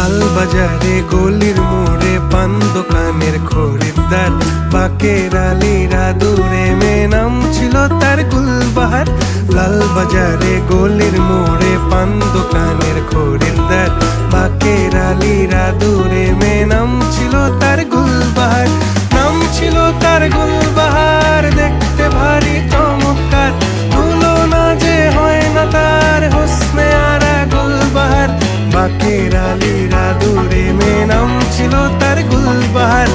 লাল বাজারে গলির মোড়ে পান দোকানের খরিদ্দার, বাকের আলীরা দূরে মেয়ে নাম ছিল তার গুলবাহার। লাল বাজারে গলির মোড়ে পান দোকানের খরিদ্দার, বাকের আলীরা দূরে মেয়ে নাম ছিল তার গুলবাহার। নাম ছিল তার গুলবাহার, দেখতে ভারী চমৎকার, তুলনা যে হয় না তার হোসনে আরা গুলবাহার। বাকের আলীরা দূরে মেয়ে নাম ছিল তার গুলবাহার।